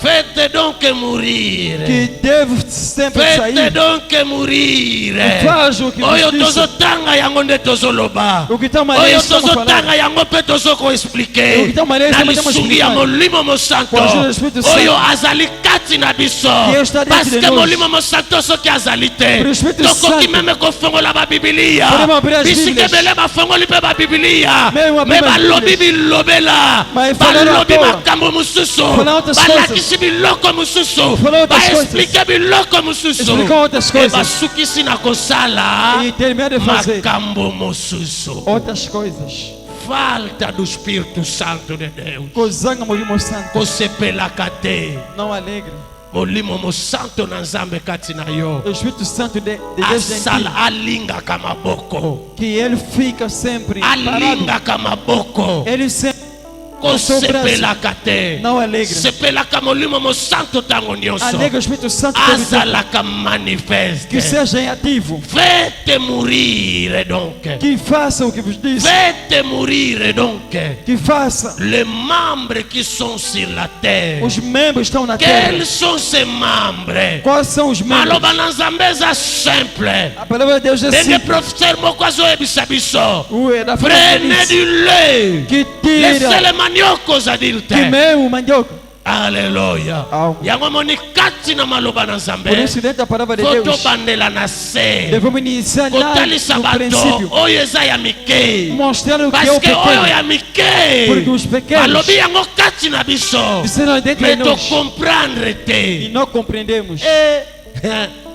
Faites donc mourir. que deve sempre Faites sair. donc mourir. Faz o que Oyo vos disse. tozotanga yango nde tozoloba. O que estamos a ler, Oyo estamos tozotanga falando. yango mpe O tozokoexplike que estamos a ler, na estamos lisungi ya explicando. molimo mosanto Com a ajuda do Espírito Santo. oyo azali kati na biso, Que está dentro parce de que nós. molimo mosanto soki azali te Por Espírito tokoki Santo. meme kofongola babibilia, Podemos abrir as bisika Bíblias. ebele bafongoli mpe babibilia, Mesmo abrir me as balobi Bíblias. bilobela, Mas falaram balobi à toa. makambo mosusu, Falaram outras balakisi biloko mosusu, Falaram outras baexplike biloko mosusu, Explicam outras e coisas. basukisi na kosala E terminar de fazer makambo mosusu. outras coisas. Falta do Espírito Santo de Deus. Kozanga molimo santo. Kosepelaka te Não alegre. molimo mosanto na nzambe kati na yo, O Espírito Santo de Deus em asala ti. alingaka maboko, Que ele fica sempre parado. alingaka maboko, Ele sempre kosepelaka te, não alegre. sepelaka molimo mosanto ntango nyonso, Alegre o Espírito Santo todo tempo. azalaka manifeste. Que seja em ativo. Faites mourir donc, Que faça o que vos disse. faites mourir donc Que faça. les membres qui sont sur la terre. Os membros estão na terra. Quels sont ces membres? Quais são os membros? maloba na nzambe eza simple, A palavra de Deus é ndenge simples. professeur moko azoyebisa biso, Ué, da prenez du lait, que laissez tira. le manioc kozadire te. Que meu mandioca. Alléluia. Amen. yango moni kati na maloba na Por nzambe isso, dentro da palavra de Deus, fotobandela na se, devemos iniciar lá kotalisa no bato princípio. oyo eza ya mike, Mostrar o que é o parce que oyo pequeno. ya mike Porque os pequenos balobi yango kati na biso, disseram dentro mais de nós. tocomprendre E te. não compreendemos.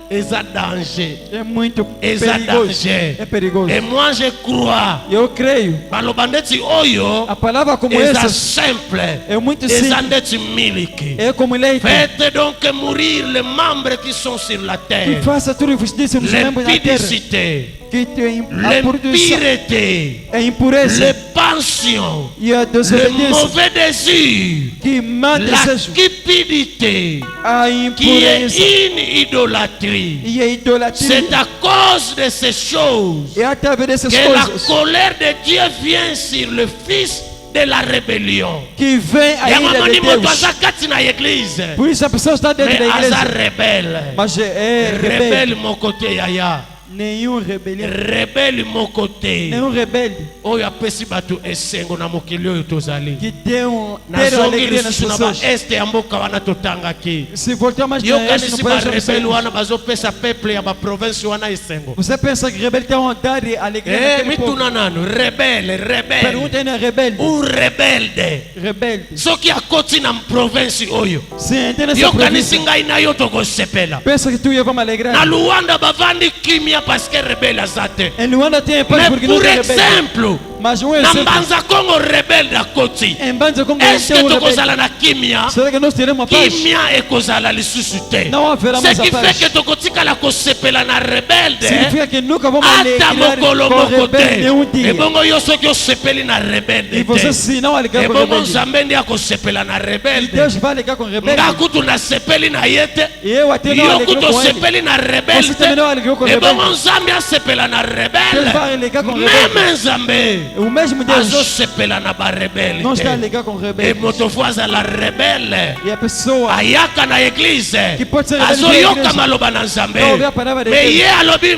eza danger, É muito eza perigoso. danger. É perigoso. Et moi je crois Eu creio. baloba ndeti oyo A palavra como eza essa simple, é muito eza simples. ndeti miliki. É como leite. Faites donc mourir les membres qui sont sur la Que terre, faça tudo o que vos disse nos membros da terra. l'impudicité, Que tem a produção, l'impureté, a impureza les passions, e a le desobediência. mauvais désir, Que má la desejo. cupidité, A qui est impureza une idolâtrie. e a idolatria. C'est à cause de ces choses E através dessas que la coisas colère de Dieu vient sur le fils de la rébellion. que vem a yango ira de moni moto Deus. aza kati na église Por isso a pessoa está dentro mais da aza igreja, rebelle, mas é rebelde. rebelle moko te yaya, nenhum rebelião, rebelle moko te nenhum rebelde oyo apesi bato esengo na mokili oyo tozali. que deram Nazongi alegria nas lisusu na pessoas. baeste ya mboka wana totangaki. Se voltar mais para este, yokanisi não pode barebele wana bazopesa peuple ya baprovince wana esengo. Você pensa que rebelde tem vontade de alegria naquele povo? mituna nanu rebele Pergunta aí na rebelde. rebelde Rebelde. soki akoti na province oyo Se entende essa yokanisi província, ngai na yo tokosepela. pensa que tu e eu vamos alegrar. Na Luanda bavandi kimia paske rebele aza te. Em Luanda tem paz Mais porque não pour tem rebelde. exemple Mas um na exemplo. mbanza Congo rebelde akoti, Em Banza Congo est-ce tem que tokozala rebelde. na kimia? Será que nós teremos a paz? Kimia ekozala lisusu te. Não haverá Ce mais a qui fait paz. que tokotikala kosepela na rebelde Significa que nunca vamos ata alegrar mokolo com moko rebelde te. nenhum dia. Ebongo yo soki osepeli na rebelde E você te, se não alegrar com ebongo rebelde. nzambe ndi akosepela na E rebelde. Deus vai alegrar com rebelde. Nga kutu nasepeli na ye te, E eu até não yo alegrou kutu com ele. osepeli na Você rebelde também não alegrou com te, ebongo rebelde. nzambe asepela na Deus rebelde. vai alegrar com Meme rebelde. nzambe O mesmo Deus azosepela na barebele não está a te. alegrar com E rebelde. moto fo azala rebele E a pessoa ayaka na eglize que pode ser rebelde na azoyoka igreja. maloba na nzambe Não ouve a palavra de me Deus. ye alobi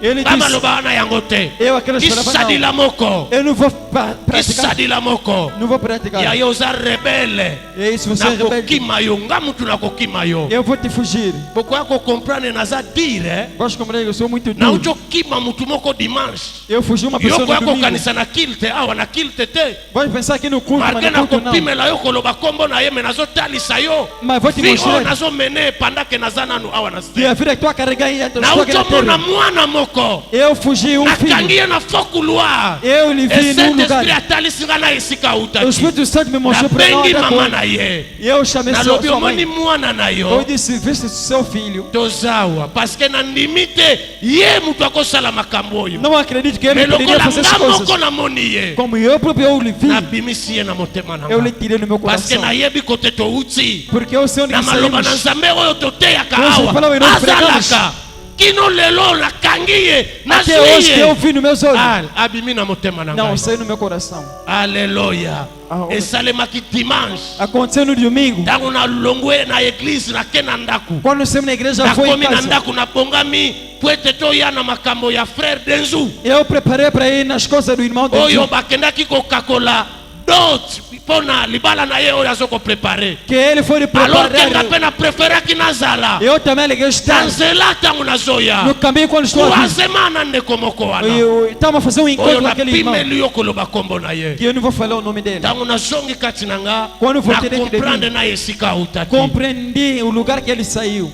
Ele nga disse, maloba wana yango te, eu aquelas palavras kisadila não. moko, Eu não vou praticar. kisadila moko Não vou praticar. ya yo oza rebele, E isso você é rebelde. nakokima yo, nga mutu nakokima yo. Eu vou te fugir. Bokoya kocomprendre naza dire Posso compreender que eu sou muito duro. nauti okima mutu moko dimanche Eu fugi uma pessoa yokoya no domingo. kokanisa na kilte awa na kilte te Pode pensar aqui no culto, mas marke no culto não. nakopimela yo koloba kombo na ye me nazotalisa yo Mas vou te vi oyo mostrar nazomene pendake naza nanu awa na que a vida que tu a carregar aí dentro da nauti sua omona terra. mwana moko Eu fugi nakangi filho. ye na faux couloir. Eu lhe vi num Saint-Esprit lugar. atalisi nga na esika O utaki, Espírito Santo me mostrou para nabengi onde mama na ye, E eu chamei nalobi sua omoni mãe. mwana na Eu yo disse, viste seu filho. tozawa parceke nandimi te ye mutu akosala makambo oyo, Não acredito que ele me poderia lokola fazer essas nga coisas. moko namoni ye Como eu próprio eu lhe vi. nabimisi ye na motema na Eu lhe nga tirei no meu parceke coração. nayebi kote touti Porque eu sei onde na que maloba na saímos. nzambe oyo toteyaka Nós awa falamos e nós azalaka kino lelo nakangi ye Até nazwi hoje que eu ye. vi nos meus olhos. Abimi na motema na Não, ngai. saiu no meu coração. Alleluia. esalemaki dimanche Aconteceu no domingo. ntango nalongwe na eglise nake na ndako Quando nós na igreja foi em nakomi na casa. ndako nabongami po ete toya na makambo ya frère denzu Eu preparei para ir nas coisas do irmão oyo dele. bakendaki kokakola dot mpo na libala na ye oyo azokoprepare Que ele foi alors ke nga preparar. mpe na preferaki nazala Eu também liguei na estar nzela ntango nazoya no caminho quando estou aqui. troisema na ndeko moko wana Estamos a fazer um oyo encontro com aquele irmão. napimeli yo koloba kombo na ye Que eu não vou falar o nome dele. ntango nazongi kati na nga Quando voltei dentro de nakomprendre mim, na esika autaki compreendi o lugar que ele saiu.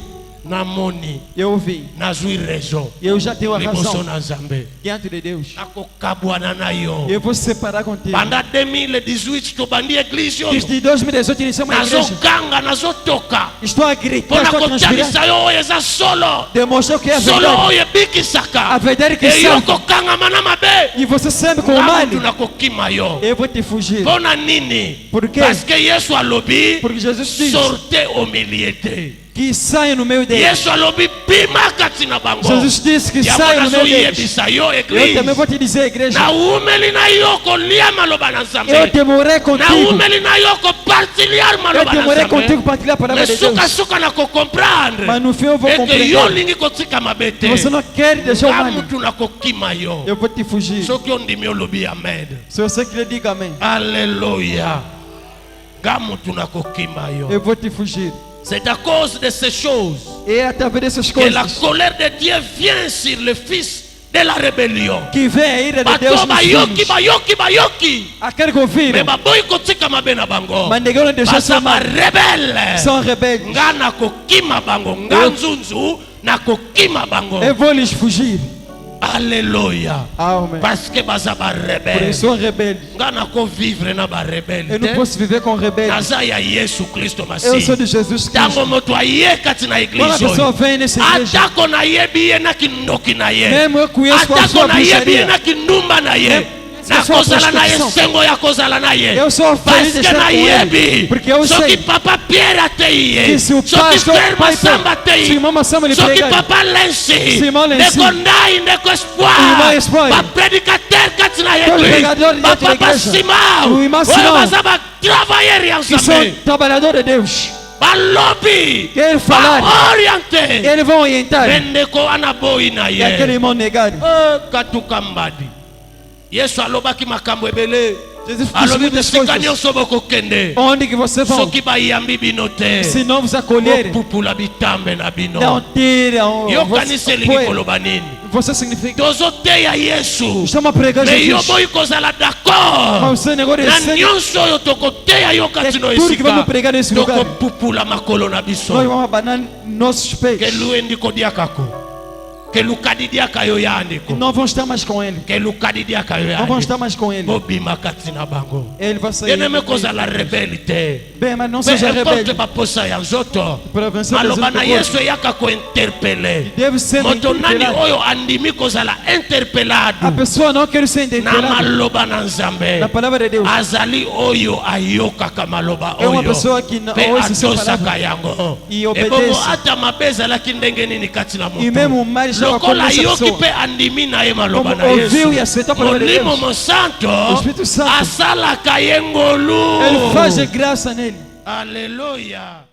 namoni Eu vi. nazwi raison Eu já tenho a liboso razão na nzambe diante de Deus. nakokabwana na yo Eu vou separar contigo. banda 2018 tobandi eglise oyo Desde 2018 iniciamos a igreja. nazoganga nazotoka Estou a mpo gritar, na estou a transpirar. kotalisa yo oyo eza solo Demonstrou que é solo verdade. oyo ebikisaka A verdade que eyo salva. kokangama na mabe E você sempre com o mal. ngamutu nakokima yo Eu vou te fugir. mpo na nini Por quê? parce que yesu alobi Porque Jesus diz sorte au milieu te que saia no meio deles. yesu alobi bima kati na bango Jesus disse que yango saia no meio deles. nazoyebisa yo Eu eglise também vou te dizer, igreja. naumeli na yo kolia maloba na Eu nzambe demorei contigo. naumeli na yo kopartiliar Eu maloba na demorei contigo nzambe para partilhar a palavra de Deus. mesukasuka na kokomprendre Mas no fim eu vou eke yo compreender. olingi kotika mabe te Você não quer deixar o nga mal. mutu nakokima yo Eu vou te fugir. soki ondimi olobi amen Se você quer, diga amém. alleluya nga mutu nakokima Eu yo vou te fugir. c'est à cause de ces choses E é através dessas que la coisas colère de Dieu vient sur le fils de la rébellion que vem a ira de bato Deus nos bayoki filhos. bayoki bayoki Aqueles que ouviram, me baboyi kotika mabe na bango mas ninguém deixou baza seu mal. barebele São rebeldes. nga nakokima bango nga nzunzu nakokima bango Eu vou lhes fugir. alleluya Amém. parce que baza Por barebele isso são rebeldes. nga nakovivre na Eu barebele não te posso viver com rebeldes. naza ya yesu kristo Eu sou masihi de Jesus ntango Cristo. moto aye kati na Quando a eglize pessoa oyo vem nessa igreja, atako nayebi ye na kindoki na ye mesmo eu conheço a atako sua nayebi ye bruxaria, na kindumba na ye a sua nakozala na ye prostituição. sengo ya kozala na ye Eu sou feliz de parceke estar com nayebi ele, porque eu soki sei papa pierre atei ye que se o soki pastor frere Pai masamba se atei irmão Massamba lhe soki pregar, papa lensi se irmão Lensi, ndeko ndai ndeko irmão espoir Espoir, baprédicateur kati na Todos yeglise pregadores dentro da bapapa igreja, simao o irmão oyo Simão, baza batravailleur ya que são nzambe trabalhadores de Deus. balobi Quer falar. orienté Eles vão orientar. bendeko anaboyi na E aquele ye irmão negado. katuka mbadi Yesu alobaki makambo ebele Jesus disse alobi te muitas sika coisas. nyonso bokokende Onde que você vai? soki bayambi bino te Se não vos acolherem, bopupula bitambe na bino não tiram. yokanisi elingi koloba nini Você significa. tozoteya Yesu Estamos a pregar me yo Jesus. boyi kozala d'accord Mas você negócio na é nyonso oyo tokoteya yo kati no tudo que vamos esika pregar nesse lugar. tokopupula makolo na Nós biso vamos abanar nossos pés. kelu endi kodiakako kelu kadidiaka yo ya E ndeko não vamos estar mais com ele. kelu kadidiaka yo ya Não vamos estar ndeko mais com ele. bobima kati na bango Ele vai sair. eneme kozala rebeli te Bem, mas não pe seja importe rebelde. baposa ya nzoto Para vencer maloba na as yesu eyaka kointerpele deve ser moto nani interpelado. oyo andimi kozala A interpelado pessoa não quer ser na interpelada. maloba na nzambe Na palavra de Deus. azali oyo ayokaka maloba É uma oyo pessoa que não mpe ouve essa atosaka palavra yango e obedece. ebongo ata mabe ezalaki ndenge nini kati na E mesmo o moto mal estava com lokola essa yoki pessoa. mpe andimi na ye maloba Como na ouviu e yesu aceitou a palavra de molimo Deus. mosanto O Espírito Santo. asalaka ye ngolu Ele faz de graça nele. aleluya